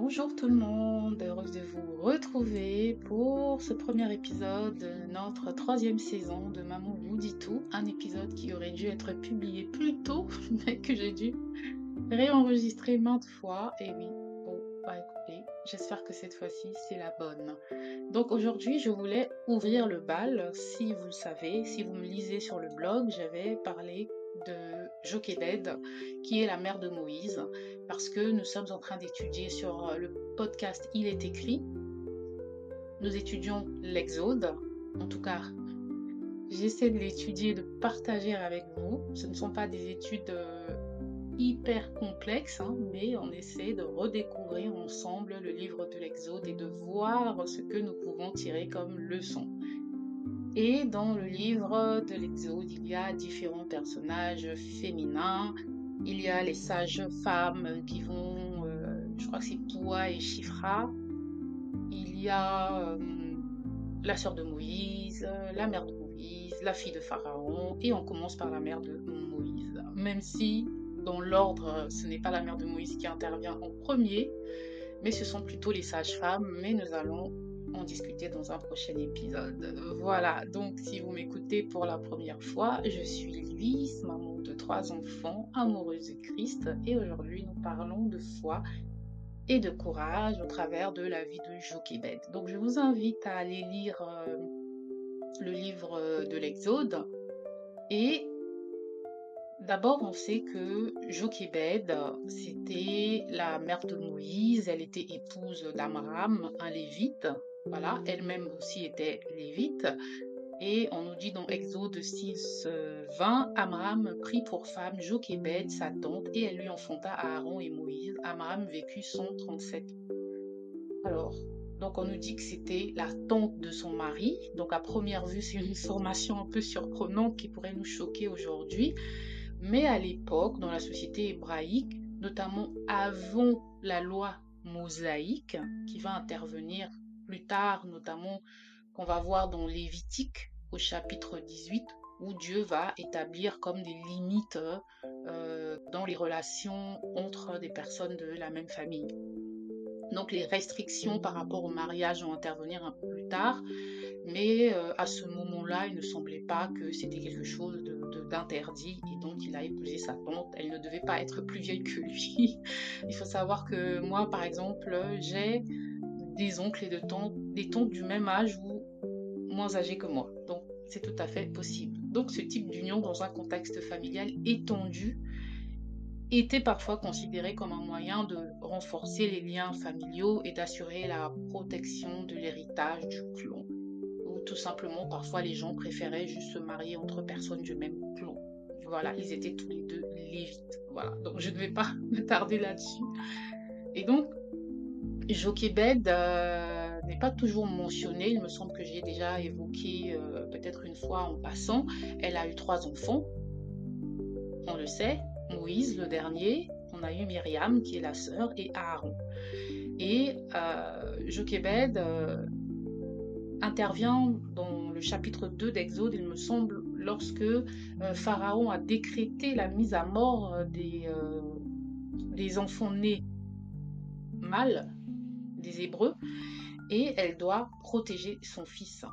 Bonjour tout le monde, heureuse de vous retrouver pour ce premier épisode de notre troisième saison de Maman vous dit tout, un épisode qui aurait dû être publié plus tôt, mais que j'ai dû réenregistrer maintes fois. Et oui, bon, bah écoutez, j'espère que cette fois-ci c'est la bonne. Donc aujourd'hui, je voulais ouvrir le bal. Si vous le savez, si vous me lisez sur le blog, j'avais parlé de Jochebed, qui est la mère de Moïse, parce que nous sommes en train d'étudier sur le podcast Il est écrit. Nous étudions l'Exode. En tout cas, j'essaie de l'étudier, de partager avec vous. Ce ne sont pas des études hyper complexes, mais on essaie de redécouvrir ensemble le livre de l'Exode et de voir ce que nous pouvons tirer comme leçon. Et dans le livre de l'Exode, il y a différents personnages féminins. Il y a les sages femmes qui vont, je crois que c'est Poua et Shifra. Il y a la sœur de Moïse, la mère de Moïse, la fille de Pharaon. Et on commence par la mère de Moïse. Même si, dans l'ordre, ce n'est pas la mère de Moïse qui intervient en premier, mais ce sont plutôt les sages-femmes. Mais nous allons en discuter dans un prochain épisode. Voilà, donc si vous m'écoutez pour la première fois, je suis Lise, maman de 3 enfants, amoureuse de Christ, et aujourd'hui nous parlons de foi et de courage au travers de la vie de Jochebed. Donc je vous invite à aller lire le livre de l'Exode. Et d'abord, on sait que Jochebed, c'était la mère de Moïse, elle était épouse d'Amram, un lévite. Voilà, elle-même aussi était lévite. Et on nous dit dans Exode 6, 20, Amram prit pour femme Jochebed, sa tante, et elle lui enfanta Aaron et Moïse. Amram vécut 137 ans. Alors, donc on nous dit que c'était la tante de son mari. Donc à première vue, c'est une formation un peu surprenante qui pourrait nous choquer aujourd'hui. Mais à l'époque, dans la société hébraïque, notamment avant la loi mosaïque, qui va intervenir plus tard, notamment qu'on va voir dans Lévitique au chapitre 18, où Dieu va établir comme des limites dans les relations entre des personnes de la même famille. Donc les restrictions par rapport au mariage vont intervenir un peu plus tard, mais à ce moment-là, il ne semblait pas que c'était quelque chose d'interdit, et donc il a épousé sa tante. Elle ne devait pas être plus vieille que lui. Il faut savoir que moi, par exemple, j'ai des oncles et des tantes du même âge ou moins âgés que moi. Donc c'est tout à fait possible. Donc ce type d'union dans un contexte familial étendu était parfois considéré comme un moyen de renforcer les liens familiaux et d'assurer la protection de l'héritage du clan. Ou tout simplement, parfois, les gens préféraient juste se marier entre personnes du même clan. Voilà, ils étaient tous les deux lévites. Voilà, donc je ne vais pas me tarder là-dessus. Et donc, Jochebed n'est pas toujours mentionnée. Il me semble que j'ai déjà évoqué peut-être une fois en passant. Elle a eu 3 enfants, on le sait. Moïse, le dernier. On a eu Myriam, qui est la sœur, et Aaron. Et Jochebed intervient dans le chapitre 2 d'Exode, il me semble, lorsque Pharaon a décrété la mise à mort des enfants nés mâles, des Hébreux, et elle doit protéger son fils.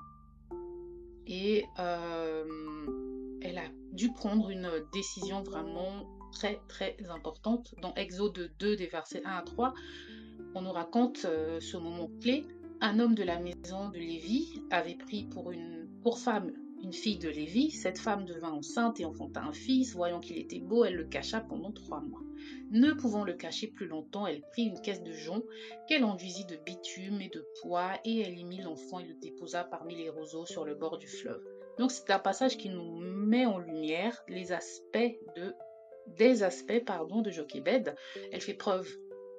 Et elle a dû prendre une décision vraiment très très importante. Dans Exode 2, des versets 1 à 3, on nous raconte ce moment clé. Un homme de la maison de Lévi avait pris pour femme une fille de Lévi. Cette femme devint enceinte et enfanta un fils. Voyant qu'il était beau, elle le cacha pendant 3 mois. Ne pouvant le cacher plus longtemps, elle prit une caisse de jonc qu'elle enduisit de bitume et de poix, et elle y mit l'enfant et le déposa parmi les roseaux sur le bord du fleuve. Donc c'est un passage qui nous met en lumière des aspects de Jochebed. Elle fait preuve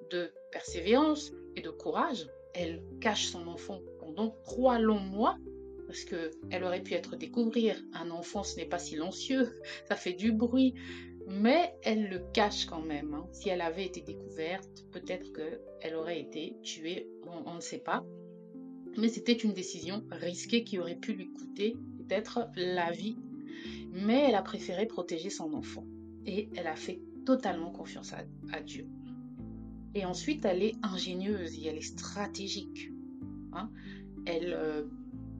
de persévérance et de courage. Elle cache son enfant pendant 3 longs mois, parce qu'elle aurait pu découvrir. Un enfant, ce n'est pas silencieux, ça fait du bruit, mais elle le cache quand même. Si elle avait été découverte, peut-être qu'elle aurait été tuée, on ne sait pas. Mais c'était une décision risquée qui aurait pu lui coûter peut-être la vie. Mais elle a préféré protéger son enfant. Et elle a fait totalement confiance à Dieu. Et ensuite, elle est ingénieuse et elle est stratégique. Hein. Elle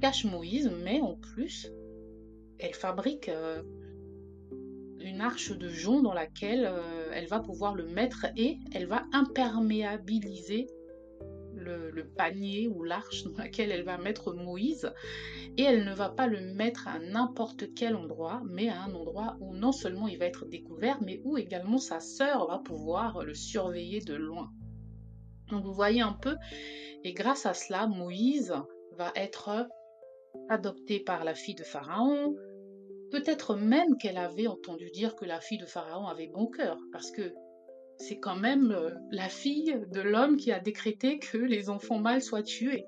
cache Moïse, mais en plus, elle fabrique une arche de jonc dans laquelle elle va pouvoir le mettre et elle va imperméabiliser le panier ou l'arche dans laquelle elle va mettre Moïse. Et elle ne va pas le mettre à n'importe quel endroit, mais à un endroit où non seulement il va être découvert, mais où également sa sœur va pouvoir le surveiller de loin. Donc vous voyez un peu, et grâce à cela, Moïse va être adopté par la fille de Pharaon. Peut-être même qu'elle avait entendu dire que la fille de Pharaon avait bon cœur, parce que c'est quand même la fille de l'homme qui a décrété que les enfants mâles soient tués.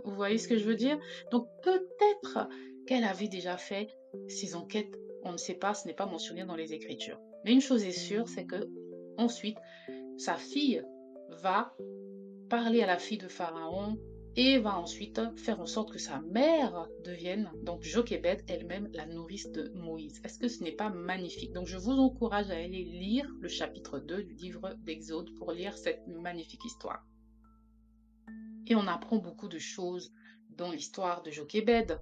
Vous voyez ce que je veux dire? Donc peut-être qu'elle avait déjà fait ses enquêtes, on ne sait pas, ce n'est pas mentionné dans les Écritures. Mais une chose est sûre, c'est que ensuite, sa fille va parler à la fille de Pharaon et va ensuite faire en sorte que sa mère devienne, donc Jochébed, elle-même la nourrice de Moïse. Est-ce que ce n'est pas magnifique? Donc je vous encourage à aller lire le chapitre 2 du livre d'Exode pour lire cette magnifique histoire. Et on apprend beaucoup de choses dans l'histoire de Jochébed.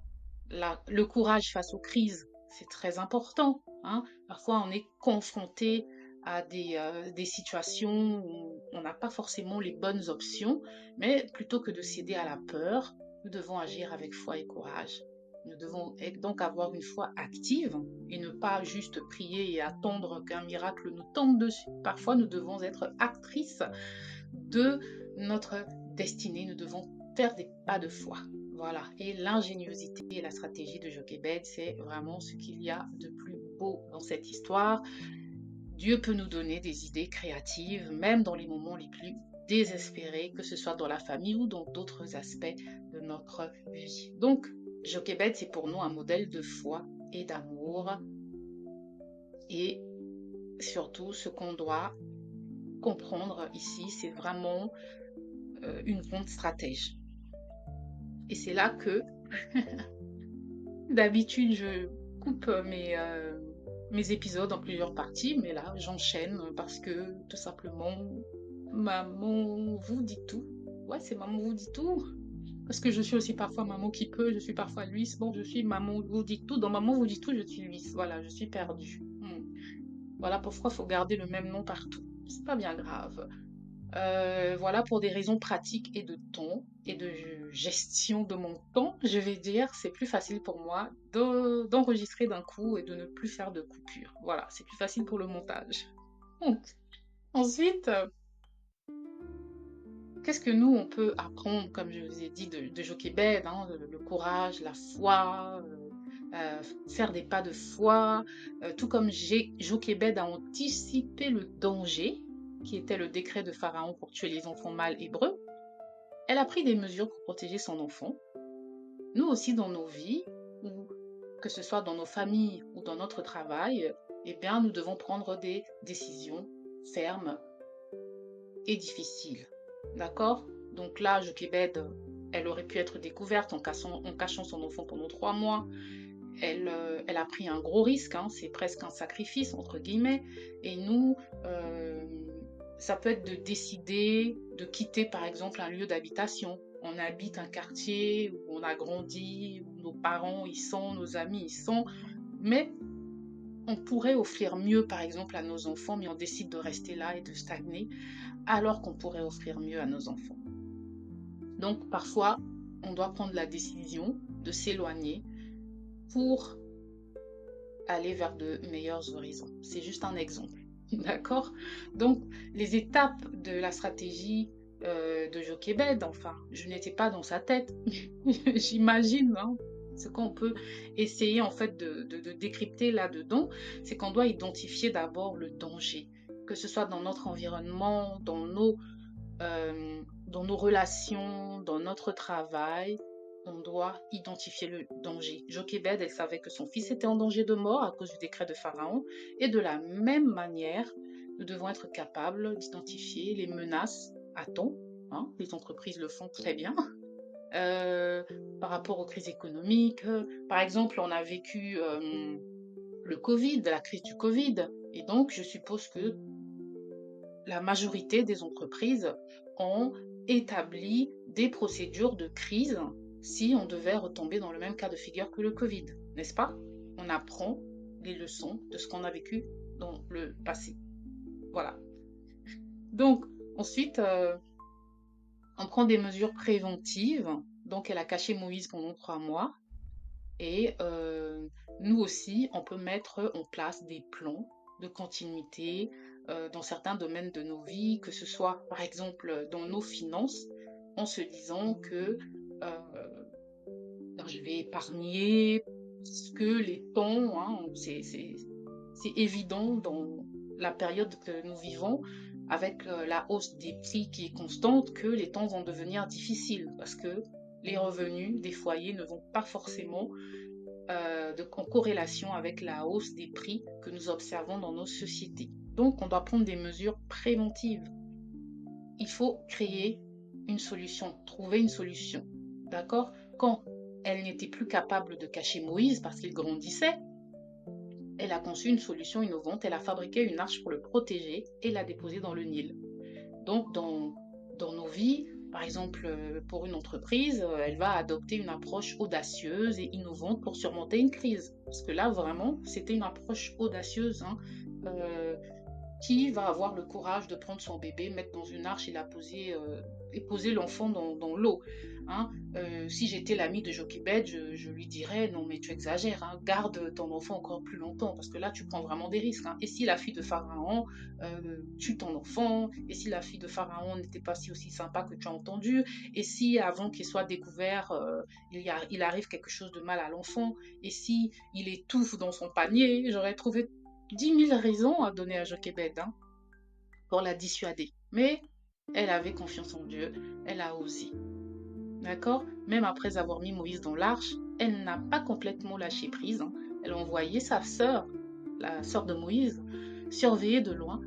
Le courage face aux crises, c'est très important. Hein. Parfois, on est confronté à des situations où on n'a pas forcément les bonnes options, mais plutôt que de céder à la peur, nous devons agir avec foi et courage. Nous devons donc avoir une foi active et ne pas juste prier et attendre qu'un miracle nous tombe dessus. Parfois, nous devons être actrices de notre destinée. Nous devons faire des pas de foi. Voilà. Et l'ingéniosité et la stratégie de Jochébed, c'est vraiment ce qu'il y a de plus beau dans cette histoire. Dieu peut nous donner des idées créatives, même dans les moments les plus désespérés, que ce soit dans la famille ou dans d'autres aspects de notre vie. Donc, Jochébed, c'est pour nous un modèle de foi et d'amour. Et surtout, ce qu'on doit comprendre ici, c'est vraiment une grande stratège. Et c'est là que, d'habitude, je coupe mes épisodes en plusieurs parties, mais là, j'enchaîne parce que, tout simplement, maman vous dit tout. Ouais, c'est maman vous dit tout. Parce que je suis aussi parfois maman qui peut, je suis parfois Luis. Bon, je suis maman vous dit tout. Dans maman vous dit tout, je suis Luis. Voilà, je suis perdue. Voilà pourquoi il faut garder le même nom partout. C'est pas bien grave. Voilà, pour des raisons pratiques et de temps et de gestion de mon temps, je vais dire, c'est plus facile pour moi d'enregistrer d'un coup et de ne plus faire de coupures. Voilà, c'est plus facile pour le montage. Donc, ensuite, qu'est-ce que nous, on peut apprendre, comme je vous ai dit, de Jochébed, hein, le courage, la foi, faire des pas de foi, tout comme Jochébed a anticipé le danger qui était le décret de Pharaon pour tuer les enfants mâles hébreux, elle a pris des mesures pour protéger son enfant. Nous aussi, dans nos vies, ou que ce soit dans nos familles ou dans notre travail, eh bien, nous devons prendre des décisions fermes et difficiles. D'accord? Donc là, Jochébed, elle aurait pu être découverte en cachant son enfant pendant 3 mois. Elle a pris un gros risque, hein, c'est presque un sacrifice, entre guillemets. Et nous, ça peut être de décider de quitter, par exemple, un lieu d'habitation. On habite un quartier où on a grandi, où nos parents y sont, nos amis y sont, mais on pourrait offrir mieux, par exemple, à nos enfants, mais on décide de rester là et de stagner, alors qu'on pourrait offrir mieux à nos enfants. Donc, parfois, on doit prendre la décision de s'éloigner pour aller vers de meilleurs horizons. C'est juste un exemple, d'accord? Donc, les étapes de la stratégie de Jochébed, enfin, je n'étais pas dans sa tête, j'imagine, hein, ce qu'on peut essayer en fait de décrypter là-dedans, c'est qu'on doit identifier d'abord le danger, que ce soit dans notre environnement, dans nos relations, dans notre travail, on doit identifier le danger. Jochébed, elle savait que son fils était en danger de mort à cause du décret de Pharaon. Et de la même manière, nous devons être capables d'identifier les menaces à temps. Hein, les entreprises le font très bien. Par rapport aux crises économiques. Par exemple, on a vécu le Covid, la crise du Covid. Et donc, je suppose que la majorité des entreprises ont établi des procédures de crise si on devait retomber dans le même cas de figure que le Covid, n'est-ce pas? On apprend les leçons de ce qu'on a vécu dans le passé. Voilà. Donc, ensuite, on prend des mesures préventives. Donc, elle a caché Moïse pendant 3 mois. Et nous aussi, on peut mettre en place des plans de continuité dans certains domaines de nos vies, que ce soit par exemple dans nos finances, en se disant que je vais épargner, parce que les temps, hein, c'est évident dans la période que nous vivons, avec la hausse des prix qui est constante, que les temps vont devenir difficiles, parce que les revenus des foyers ne vont pas forcément en corrélation avec la hausse des prix que nous observons dans nos sociétés. Donc, on doit prendre des mesures préventives. Il faut créer une solution, trouver une solution. D'accord? Quand elle n'était plus capable de cacher Moïse parce qu'il grandissait, elle a conçu une solution innovante. Elle a fabriqué une arche pour le protéger et l'a déposée dans le Nil. Donc, dans nos vies, par exemple, pour une entreprise, elle va adopter une approche audacieuse et innovante pour surmonter une crise. Parce que là, vraiment, c'était une approche audacieuse. Qui va avoir le courage de prendre son bébé, mettre dans une arche et poser l'enfant dans l'eau, hein? Si j'étais l'amie de Jochebed, je lui dirais, non mais tu exagères, hein, garde ton enfant encore plus longtemps, parce que là tu prends vraiment des risques, hein. Et si la fille de Pharaon tue ton enfant, et si la fille de Pharaon n'était pas aussi sympa que tu as entendu, et si avant qu'il soit découvert, il arrive quelque chose de mal à l'enfant, et si il étouffe dans son panier, j'aurais trouvé 10 000 raisons à donner à Jochebed, hein, pour la dissuader. Mais elle avait confiance en Dieu, elle a osé. D'accord? Même après avoir mis Moïse dans l'arche, elle n'a pas complètement lâché prise, hein. Elle a envoyé sa sœur, la sœur de Moïse, surveiller de loin.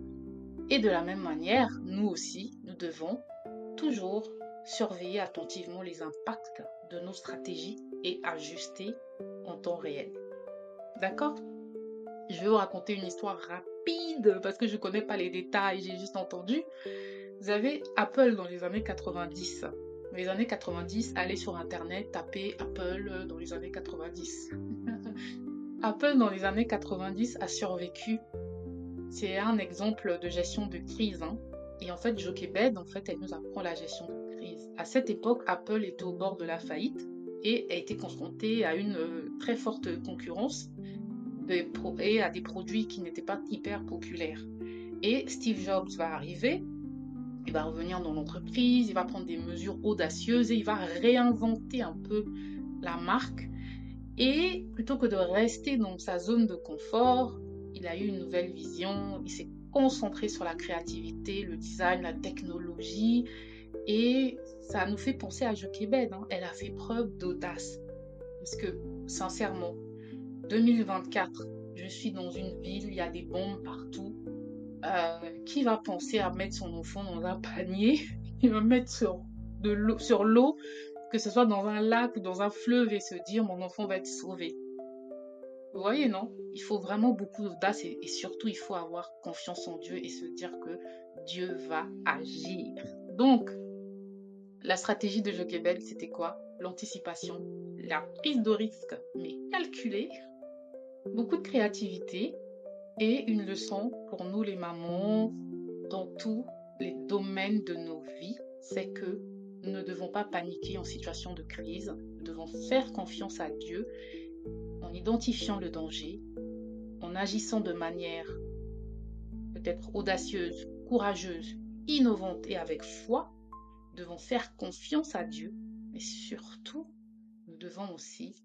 Et de la même manière, nous aussi, nous devons toujours surveiller attentivement les impacts de nos stratégies et ajuster en temps réel. D'accord? Je vais vous raconter une histoire rapide parce que je ne connais pas les détails, j'ai juste entendu. Vous avez Apple dans les années 90. Dans les années 90, allez sur Internet, tapez Apple dans les années 90. Apple dans les années 90 a survécu. C'est un exemple de gestion de crise, hein. Et en fait, Jochebed, elle nous apprend la gestion de crise. À cette époque, Apple était au bord de la faillite et a été confronté à une très forte concurrence et à des produits qui n'étaient pas hyper populaires. Et Steve Jobs va arriver, il va revenir dans l'entreprise, il va prendre des mesures audacieuses et il va réinventer un peu la marque. Et plutôt que de rester dans sa zone de confort, il a eu une nouvelle vision, il s'est concentré sur la créativité, le design, la technologie. Et ça nous fait penser à Jochebed, hein. Elle a fait preuve d'audace. Parce que, sincèrement, 2024, je suis dans une ville, il y a des bombes partout. Qui va penser à mettre son enfant dans un panier? Il va mettre sur l'eau, que ce soit dans un lac ou dans un fleuve, et se dire mon enfant va être sauvé. Vous voyez, non? Il faut vraiment beaucoup d'audace et surtout il faut avoir confiance en Dieu et se dire que Dieu va agir. Donc, la stratégie de Jochebed, c'était quoi? L'anticipation, la prise de risque, mais calculée, beaucoup de créativité et une leçon pour nous les mamans dans tous les domaines de nos vies, c'est que nous ne devons pas paniquer en situation de crise, nous devons faire confiance à Dieu en identifiant le danger, en agissant de manière peut-être audacieuse, courageuse, innovante et avec foi. Nous devons faire confiance à Dieu, mais surtout, nous devons aussi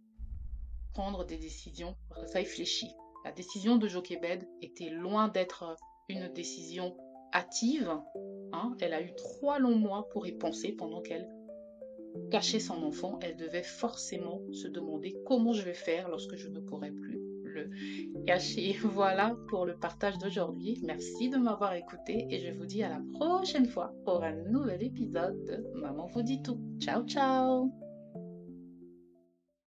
prendre des décisions réfléchies. La décision de Jochebed était loin d'être une décision hâtive, hein. Elle a eu 3 longs mois pour y penser pendant qu'elle cachait son enfant. Elle devait forcément se demander comment je vais faire lorsque je ne pourrai plus le cacher. Voilà pour le partage d'aujourd'hui. Merci de m'avoir écouté et je vous dis à la prochaine fois pour un nouvel épisode de Maman vous dit tout. Ciao, ciao!